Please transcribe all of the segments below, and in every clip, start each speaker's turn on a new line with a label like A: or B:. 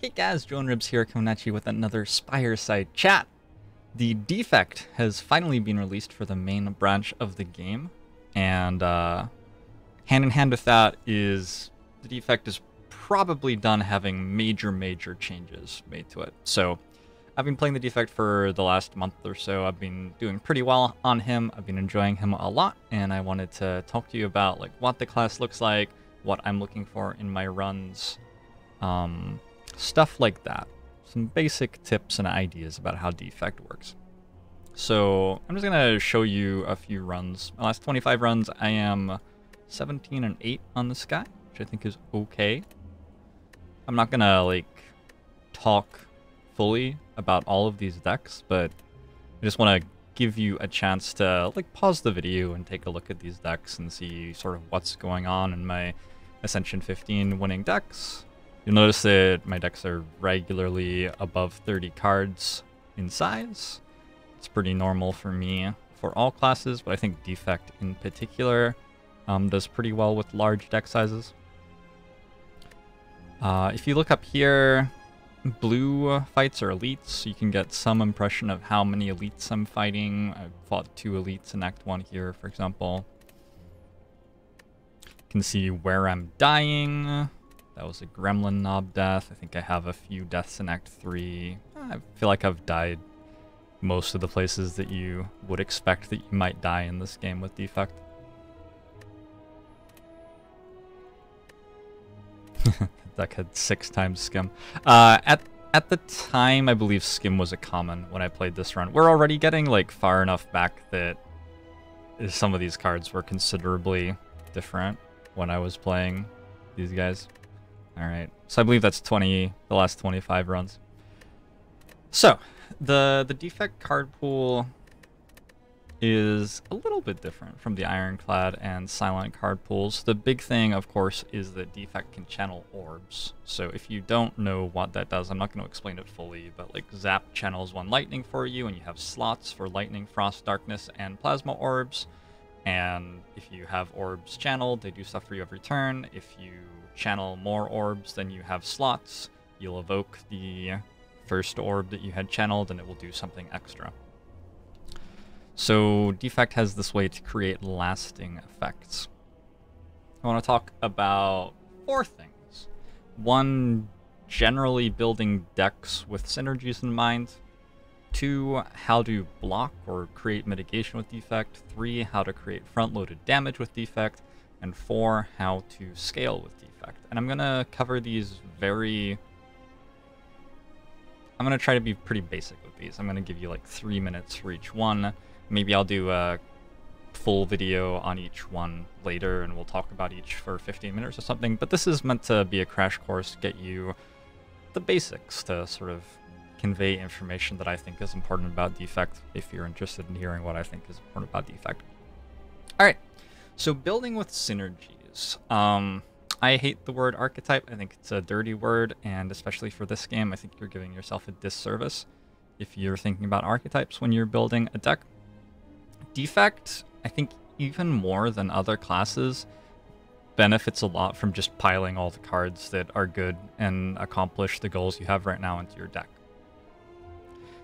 A: Hey guys, Joan Ribs here coming at you with another Spire side chat. The Defect has finally been released for the main branch of the game, and hand in hand with that is the Defect is probably done having major changes made to it. So I've been playing the Defect for the last month or so. I've been doing pretty well on him. I've been enjoying him a lot, and I wanted to talk to you about like what the class looks like, what I'm looking for in my runs, stuff like that. Some basic tips and ideas about how Defect works. So I'm just gonna show you a few runs. My last 25 runs, I am 17 and 8 on the sky, which I think is okay. I'm not gonna like talk fully about all of these decks, but I just want to give you a chance to like pause the video and take a look at these decks and see sort of what's going on in my Ascension 15 winning decks. You'll notice that my decks are regularly above 30 cards in size. It's pretty normal for me for all classes, but I think Defect in particular does pretty well with large deck sizes. If you look up here, blue fights are elites, so you can get some impression of how many elites I'm fighting. I've fought 2 elites in Act 1 here, for example. You can see where I'm dying. That was a gremlin knob death. I think I have a few deaths in Act 3. I feel like I've died most of the places that you would expect that you might die in this game with Defect. Deck had 6 times Skim. At the time, I believe Skim was a common when I played this run. We're already getting like far enough back that some of these cards were considerably different when I was playing these guys. Alright, so I believe that's the last 25 runs. So, the Defect card pool is a little bit different from the Ironclad and Silent card pools. The big thing, of course, is that Defect can channel orbs. So if you don't know what that does, I'm not going to explain it fully, but like Zap channels 1 lightning for you, and you have slots for lightning, frost, darkness, and plasma orbs. And if you have orbs channeled, they do stuff for you every turn. If you channel more orbs than you have slots, you'll evoke the first orb that you had channeled, and it will do something extra. So Defect has this way to create lasting effects. I want to talk about 4 things. 1, generally building decks with synergies in mind. 2, how to block or create mitigation with Defect. 3, how to create front-loaded damage with Defect. And 4, how to scale with Defect. And I'm going to cover these I'm going to try to be pretty basic with these. I'm going to give you like 3 minutes for each one. Maybe I'll do a full video on each one later, and we'll talk about each for 15 minutes or something. But this is meant to be a crash course, get you the basics to sort of convey information that I think is important about Defect, if you're interested in hearing what I think is important about Defect. Alright, so building with synergies. I hate the word archetype. I think it's a dirty word, and especially for this game, I think you're giving yourself a disservice if you're thinking about archetypes when you're building a deck. Defect, I think even more than other classes, benefits a lot from just piling all the cards that are good and accomplish the goals you have right now into your deck.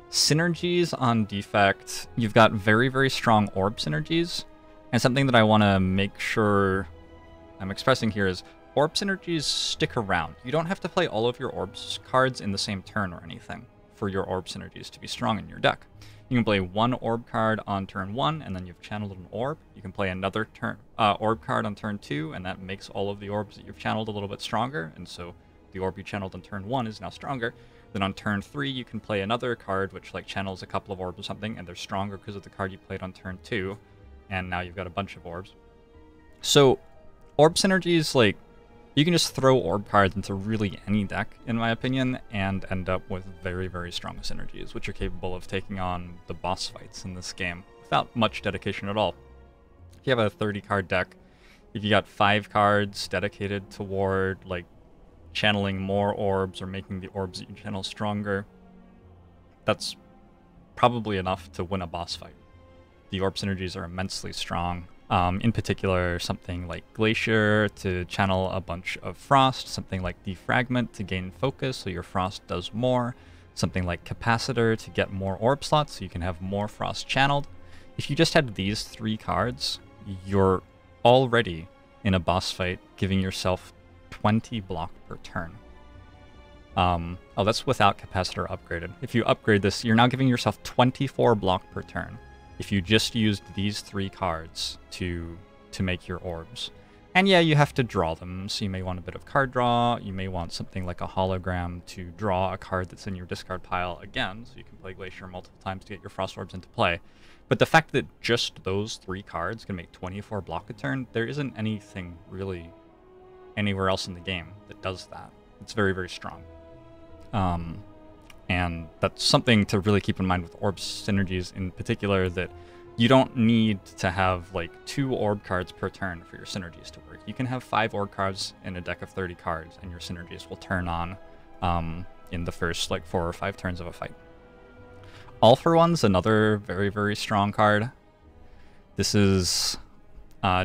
A: Synergies on Defect, you've got very strong orb synergies, and something that I want to make sure I'm expressing here is orb synergies stick around. You don't have to play all of your orbs cards in the same turn or anything for your orb synergies to be strong in your deck. You can play 1 orb card on turn 1, and then you've channeled an orb. You can play another orb card on turn 2, and that makes all of the orbs that you've channeled a little bit stronger, and so the orb you channeled on turn 1 is now stronger. Then on turn 3, you can play another card which like channels a couple of orbs or something, and they're stronger because of the card you played on turn 2, and now you've got a bunch of orbs. So orb synergies, like, you can just throw orb cards into really any deck, in my opinion, and end up with very strong synergies, which are capable of taking on the boss fights in this game without much dedication at all. If you have a 30-card deck, if you got 5 cards dedicated toward, like, channeling more orbs or making the orbs that you channel stronger, that's probably enough to win a boss fight. The orb synergies are immensely strong. In particular, something like Glacier to channel a bunch of Frost, something like Defragment to gain focus so your Frost does more, something like Capacitor to get more orb slots so you can have more Frost channeled. If you just had these 3 cards, you're already in a boss fight giving yourself 20 block per turn. Oh, that's without Capacitor upgraded. If you upgrade this, you're now giving yourself 24 block per turn if you just used these 3 cards to make your orbs. And yeah, you have to draw them, so you may want a bit of card draw, you may want something like a hologram to draw a card that's in your discard pile again, so you can play Glacier multiple times to get your Frost Orbs into play. But the fact that just those 3 cards can make 24 block a turn, there isn't anything really anywhere else in the game that does that. It's very, very strong. And that's something to really keep in mind with Orb Synergies in particular, that you don't need to have like 2 Orb cards per turn for your Synergies to work. You can have 5 Orb cards in a deck of 30 cards, and your Synergies will turn on in the first like 4 or 5 turns of a fight. All for One's another very, very strong card. This is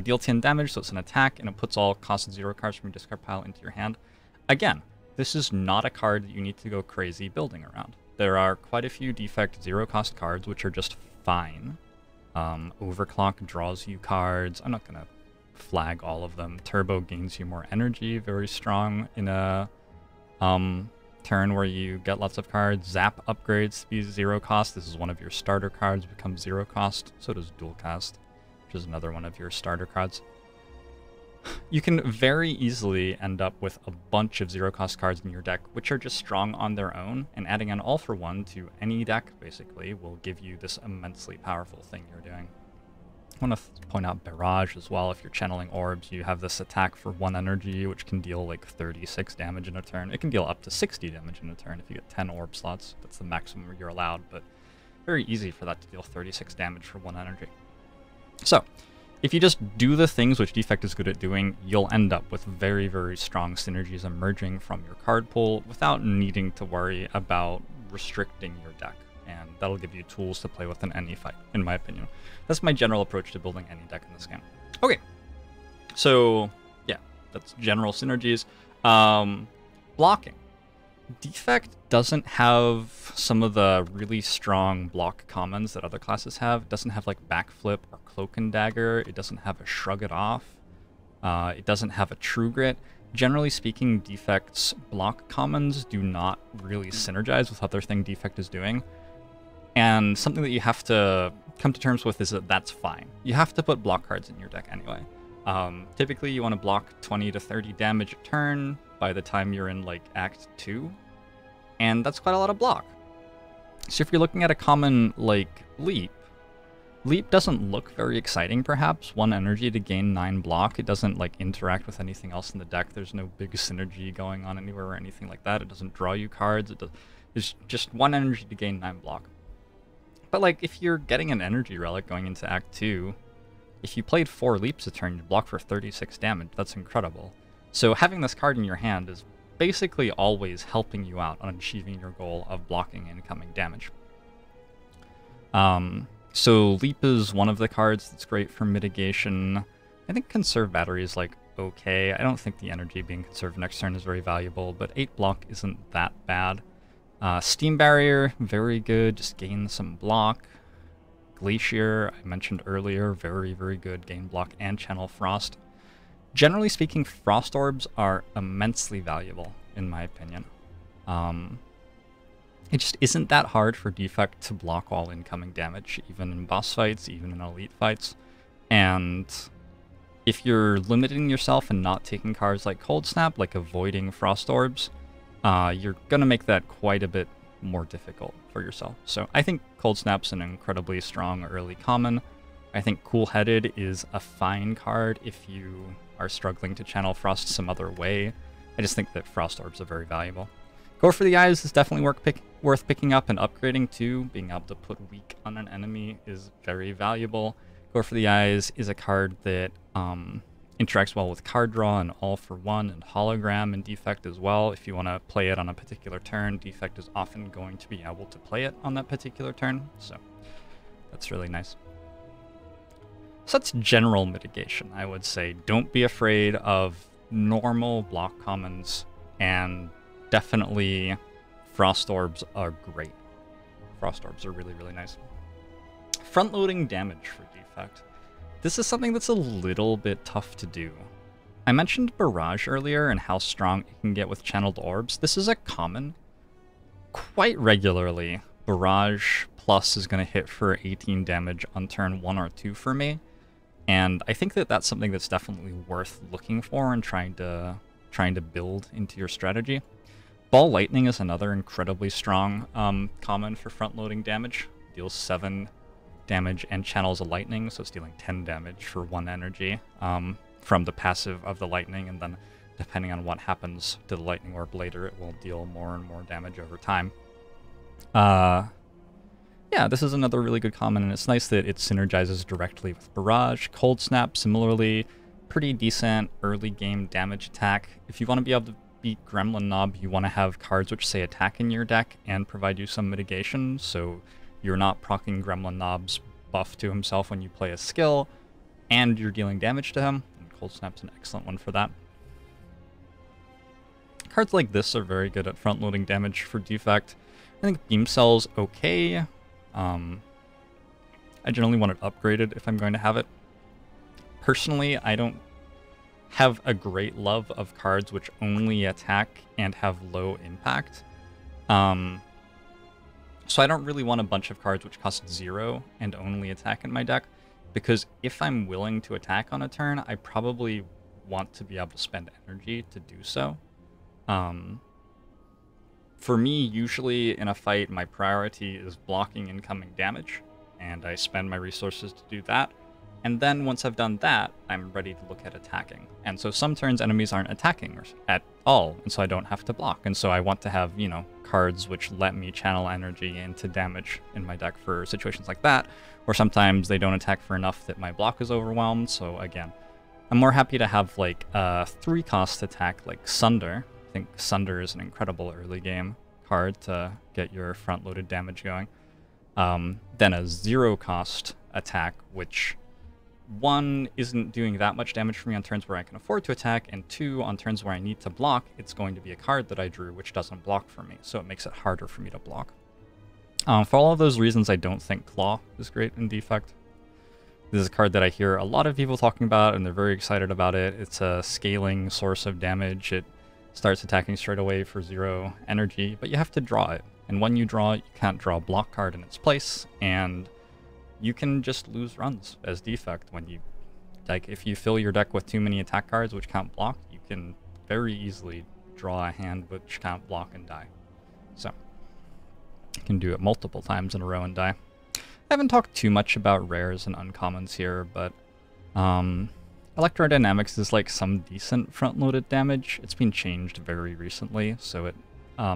A: deal 10 damage, so it's an attack, and it puts all cost 0 cards from your discard pile into your hand. Again, this is not a card that you need to go crazy building around. There are quite a few Defect 0-cost cards which are just fine. Overclock draws you cards. I'm not going to flag all of them. Turbo gains you more energy, very strong in a turn where you get lots of cards. Zap upgrades to be 0 cost. This is one of your starter cards, becomes 0 cost. So does Dual Cast, which is another one of your starter cards. You can very easily end up with a bunch of 0-cost cards in your deck, which are just strong on their own, and adding an All for One to any deck, basically, will give you this immensely powerful thing you're doing. I want to point out Barrage as well. If you're channeling orbs, you have this attack for 1 energy, which can deal like 36 damage in a turn. It can deal up to 60 damage in a turn if you get 10 orb slots. That's the maximum you're allowed, but very easy for that to deal 36 damage for 1 energy. So, if you just do the things which Defect is good at doing, you'll end up with very, very strong synergies emerging from your card pool without needing to worry about restricting your deck. And that'll give you tools to play with in any fight, in my opinion. That's my general approach to building any deck in this game. Okay, so yeah, that's general synergies. Blocking. Defect doesn't have some of the really strong block commons that other classes have. It doesn't have like Backflip or Cloak and Dagger. It doesn't have a Shrug It Off. It doesn't have a True Grit. Generally speaking, Defect's block commons do not really synergize with other thing Defect is doing. And something that you have to come to terms with is that that's fine. You have to put block cards in your deck anyway. Typically, you want to block 20 to 30 damage a turn by the time you're in like Act 2, and that's quite a lot of block. So if you're looking at a common like Leap doesn't look very exciting perhaps. 1 energy to gain 9 block. It doesn't like interact with anything else in the deck. There's no big synergy going on anywhere or anything like that. It doesn't draw you cards. It's just 1 energy to gain 9 block. But like if you're getting an energy relic going into Act 2, if you played 4 leaps a turn, you'd block for 36 damage. That's incredible. So having this card in your hand is basically always helping you out on achieving your goal of blocking incoming damage. So Leap is one of the cards that's great for mitigation. I think Conserve Battery is like okay. I don't think the energy being conserved next turn is very valuable, but 8 block isn't that bad. Steam Barrier, very good, just gain some block. Glacier, I mentioned earlier, very, very good, gain block and channel Frost. Generally speaking, Frost Orbs are immensely valuable, in my opinion. It just isn't that hard for Defect to block all incoming damage, even in boss fights, even in elite fights. And if you're limiting yourself and not taking cards like Cold Snap, like avoiding Frost Orbs, you're going to make that quite a bit more difficult for yourself. So I think Cold Snap's an incredibly strong early common. I think Cool Headed is a fine card if you are struggling to channel Frost some other way. I just think that Frost Orbs are very valuable. Gore for the Eyes is definitely worth picking up and upgrading too. Being able to put Weak on an enemy is very valuable. Gore for the Eyes is a card that interacts well with card draw and All for One and Hologram and Defect as well. If you want to play it on a particular turn, Defect is often going to be able to play it on that particular turn. So that's really nice. So that's general mitigation, I would say. Don't be afraid of normal block commons, and definitely Frost Orbs are great. Frost Orbs are really, really nice. Front-loading damage for Defect. This is something that's a little bit tough to do. I mentioned Barrage earlier and how strong it can get with channeled orbs. This is a common. Quite regularly, Barrage Plus is going to hit for 18 damage on turn 1 or 2 for me. And I think that that's something that's definitely worth looking for and trying to build into your strategy. Ball Lightning is another incredibly strong common for front-loading damage. Deals 7 damage and channels a lightning, so it's dealing 10 damage for 1 energy from the passive of the lightning, and then depending on what happens to the lightning orb later, it will deal more and more damage over time. Yeah, this is another really good common, and it's nice that it synergizes directly with Barrage. Cold Snap, similarly, pretty decent early game damage attack. If you want to be able to beat Gremlin Knob, you want to have cards which say attack in your deck and provide you some mitigation, so you're not proccing Gremlin Knob's buff to himself when you play a skill, and you're dealing damage to him. And Cold Snap's an excellent one for that. Cards like this are very good at front-loading damage for Defect. I think Beam Cell's okay. I generally want it upgraded if I'm going to have it. Personally, I don't have a great love of cards which only attack and have low impact. So I don't really want a bunch of cards which cost 0 and only attack in my deck, because if I'm willing to attack on a turn, I probably want to be able to spend energy to do so. For me, usually in a fight, my priority is blocking incoming damage, and I spend my resources to do that. And then once I've done that, I'm ready to look at attacking. And so some turns enemies aren't attacking at all, and so I don't have to block. And so I want to have, you know, cards which let me channel energy into damage in my deck for situations like that. Or sometimes they don't attack for enough that my block is overwhelmed. So again, I'm more happy to have like a 3-cost attack like Sunder. I think Sunder is an incredible early game card to get your front-loaded damage going. Then a 0-cost attack, which 1, isn't doing that much damage for me on turns where I can afford to attack, and 2, on turns where I need to block, it's going to be a card that I drew which doesn't block for me, so it makes it harder for me to block. For all of those reasons, I don't think Claw is great in Defect. This is a card that I hear a lot of people talking about, and they're very excited about it. It's a scaling source of damage. It starts attacking straight away for 0 energy, but you have to draw it. And when you draw it, you can't draw a block card in its place, and you can just lose runs as Defect when you, like, if you fill your deck with too many attack cards which can't block, you can very easily draw a hand which can't block and die. So, you can do it multiple times in a row and die. I haven't talked too much about rares and uncommons here, but Electrodynamics is like some decent front-loaded damage. It's been changed very recently, so it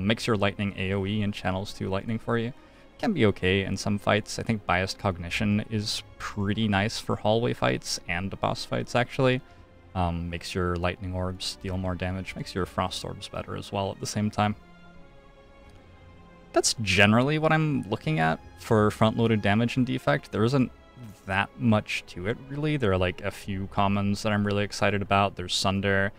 A: makes your lightning AoE and channels 2 lightning for you. Can be okay in some fights. I think Biased Cognition is pretty nice for hallway fights and boss fights, actually. Makes your lightning orbs deal more damage, makes your frost orbs better as well at the same time. That's generally what I'm looking at for front-loaded damage in Defect. There isn't that much to it, really. There are like a few commons that I'm really excited about. There's Sunder.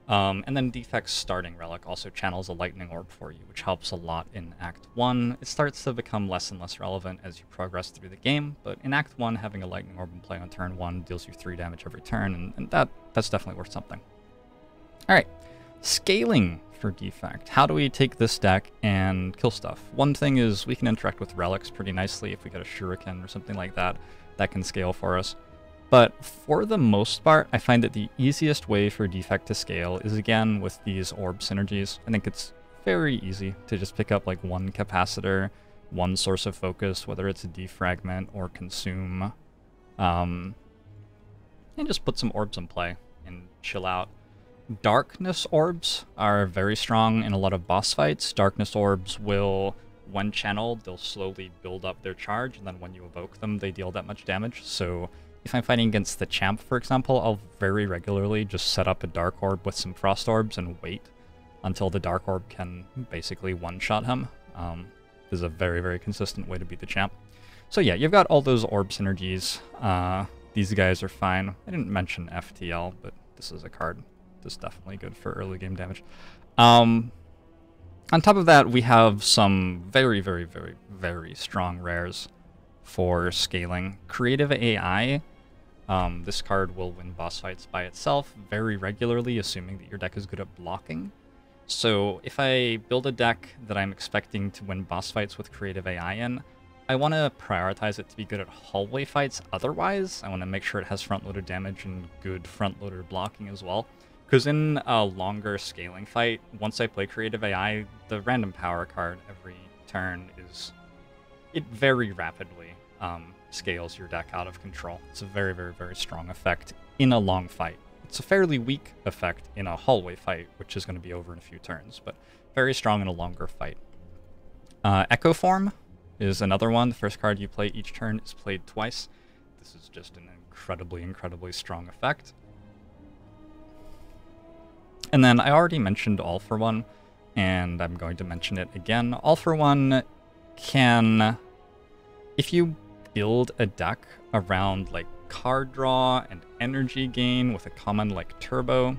A: And then Defect's Starting Relic also channels a lightning orb for you, which helps a lot in Act 1. It starts to become less and less relevant as you progress through the game, but in Act 1, having a lightning orb in play on turn 1 deals you 3 damage every turn, and that's definitely worth something. Alright, scaling for Defect. How do we take this deck and kill stuff? One thing is we can interact with relics pretty nicely if we get a shuriken or something like that. That can scale for us. But for the most part, I find that the easiest way for Defect to scale is, again, with these orb synergies. I think it's very easy to just pick up like one capacitor, one source of focus, whether it's a defragment or consume, and just put some orbs in play and chill out. Darkness orbs are very strong in a lot of boss fights. Darkness orbs will, when channeled, they'll slowly build up their charge, and then when you evoke them, they deal that much damage. So if I'm fighting against the champ, for example, I'll very regularly just set up a dark orb with some frost orbs and wait until the dark orb can basically one-shot him. This is a very, very consistent way to beat the champ. So yeah, you've got all those orb synergies. These guys are fine. I didn't mention FTL, but this is a card that's definitely good for early game damage. On top of that, we have some very, very, very, very strong rares for scaling. Creative AI. This card will win boss fights by itself very regularly, assuming that your deck is good at blocking. So if I build a deck that I'm expecting to win boss fights with Creative AI in, I want to prioritize it to be good at hallway fights otherwise. I want to make sure it has front-loaded damage and good front-loaded blocking as well. Because in a longer scaling fight, once I play Creative AI, the random power card every turn it very rapidly scales your deck out of control. It's a very, very, very strong effect in a long fight. It's a fairly weak effect in a hallway fight, which is going to be over in a few turns, but very strong in a longer fight. Echo Form is another one. The first card you play each turn is played twice. This is just an incredibly, incredibly strong effect. And then I already mentioned All for One, and I'm going to mention it again. All for One can, if you build a deck around like card draw and energy gain with a common like Turbo,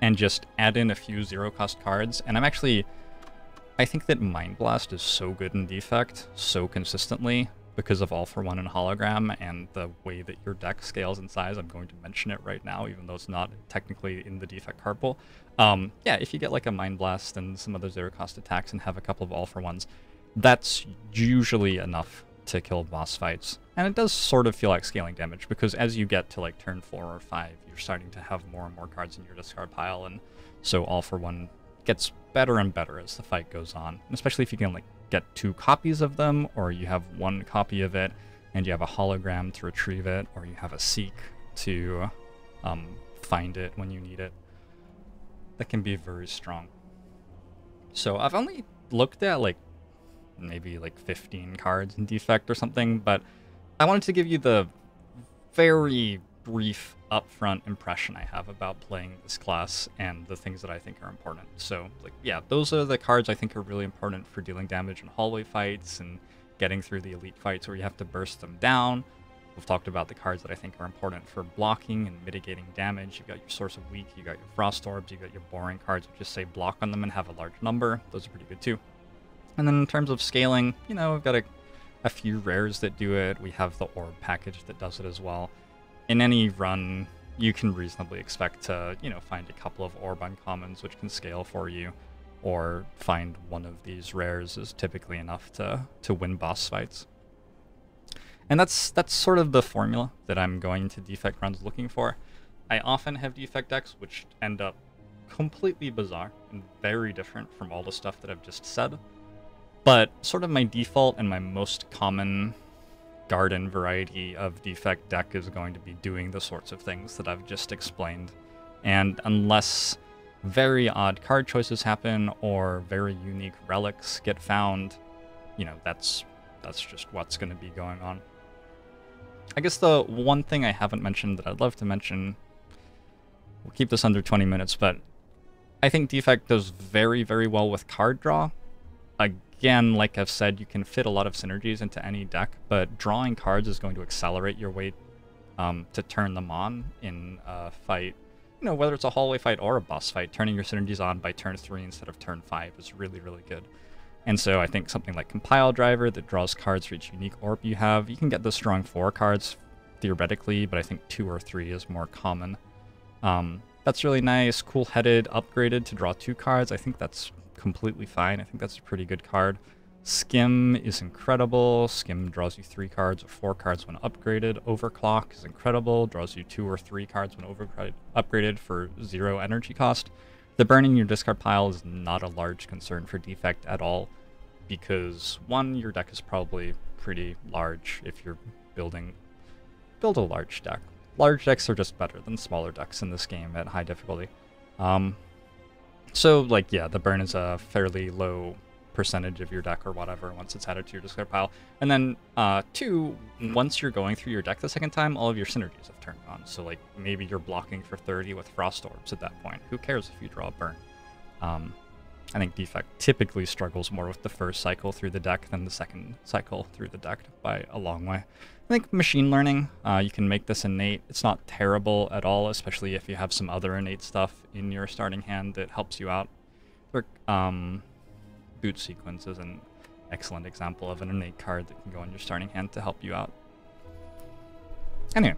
A: and just add in a few zero-cost cards, and I think that Mind Blast is so good in Defect so consistently because of All for One and Hologram and the way that your deck scales in size. I'm going to mention it right now, even though it's not technically in the Defect card pool. Yeah, if you get like a Mind Blast and some other zero-cost attacks and have a couple of All for Ones, that's usually enough to kill boss fights. And it does sort of feel like scaling damage, because as you get to like turn 4 or 5, you're starting to have more and more cards in your discard pile, and so All for One gets better and better as the fight goes on. And especially if you can like get 2 copies of them, or you have 1 copy of it and you have a hologram to retrieve it, or you have a seek to find it when you need it. That can be very strong. So I've only looked at like maybe like 15 cards in Defect or something, but I wanted to give you the very brief upfront impression I have about playing this class and the things that I think are important. So like, yeah, those are the cards I think are really important for dealing damage in hallway fights and getting through the elite fights where you have to burst them down. We've talked about the cards that I think are important for blocking and mitigating damage. You've got your Source of Weak, you got your Frost Orbs, you got your boring cards which just say block on them and have a large number. Those are pretty good too. And then in terms of scaling, you know, we've got a few rares that do it. We have the Orb package that does it as well. In any run, you can reasonably expect to, you know, find a couple of Orb uncommons which can scale for you, or find one of these rares is typically enough to win boss fights. And that's sort of the formula that I'm going to Defect runs looking for. I often have Defect decks which end up completely bizarre and very different from all the stuff that I've just said. But sort of my default and my most common garden variety of Defect deck is going to be doing the sorts of things that I've just explained. And unless very odd card choices happen or very unique relics get found, you know, that's just what's going to be going on. I guess the one thing I haven't mentioned that I'd love to mention, we'll keep this under 20 minutes, but I think Defect does very, very well with card draw. Again, like I've said, you can fit a lot of synergies into any deck, but drawing cards is going to accelerate your way to turn them on in a fight. You know, whether it's a hallway fight or a boss fight, turning your synergies on by turn 3 instead of turn 5 is really, really good. And so I think something like Compile Driver that draws cards for each unique orb you have, you can get the strong 4 cards theoretically, but I think 2 or 3 is more common. That's really nice. Cool-Headed upgraded to draw 2 cards. I think that's completely fine. I think that's a pretty good card. Skim is incredible. Skim draws you 3 cards or 4 cards when upgraded. Overclock is incredible. Draws you 2 or 3 cards when upgraded for 0 energy cost. The burning your discard pile is not a large concern for Defect at all, because 1, your deck is probably pretty large if you're build a large deck. Large decks are just better than smaller decks in this game at high difficulty. So, like, yeah, the burn is a fairly low percentage of your deck or whatever once it's added to your discard pile. And then, 2, once you're going through your deck the second time, all of your synergies have turned on. So, like, maybe you're blocking for 30 with Frost Orbs at that point. Who cares if you draw a burn? I think Defect typically struggles more with the first cycle through the deck than the second cycle through the deck by a long way. I think machine learning, you can make this innate. It's not terrible at all, especially if you have some other innate stuff in your starting hand that helps you out. Boot Sequence is an excellent example of an innate card that can go in your starting hand to help you out. Anyway,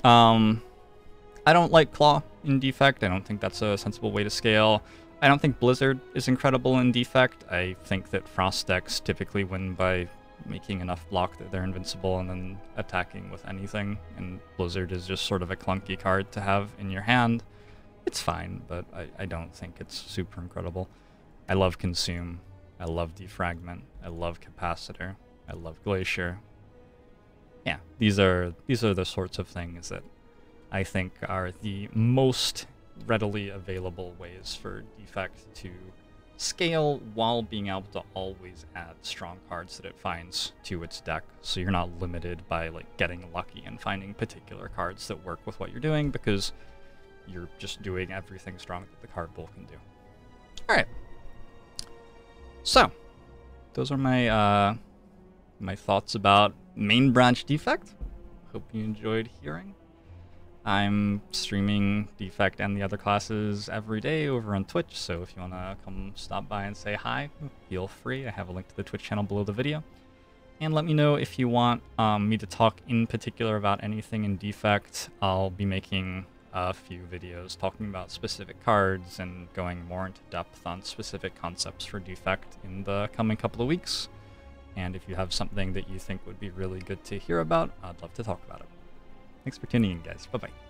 A: I don't like Claw in Defect. I don't think that's a sensible way to scale. I don't think Blizzard is incredible in Defect. I think that Frost decks typically win by making enough block that they're invincible and then attacking with anything, and Blizzard is just sort of a clunky card to have in your hand. It's fine, but I don't think it's super incredible. I love Consume, I love Defragment, I love Capacitor, I love Glacier. Yeah, these are the sorts of things that I think are the most readily available ways for Defect to scale while being able to always add strong cards that it finds to its deck, so you're not limited by like getting lucky and finding particular cards that work with what you're doing, because you're just doing everything strong that the card pool can do. Alright. So, those are my my thoughts about main branch Defect. Hope you enjoyed hearing. I'm streaming Defect and the other classes every day over on Twitch, so if you want to come stop by and say hi, feel free. I have a link to the Twitch channel below the video. And let me know if you want me to talk in particular about anything in Defect. I'll be making a few videos talking about specific cards and going more into depth on specific concepts for Defect in the coming couple of weeks. And if you have something that you think would be really good to hear about, I'd love to talk about it. Thanks for tuning in, guys. Bye-bye.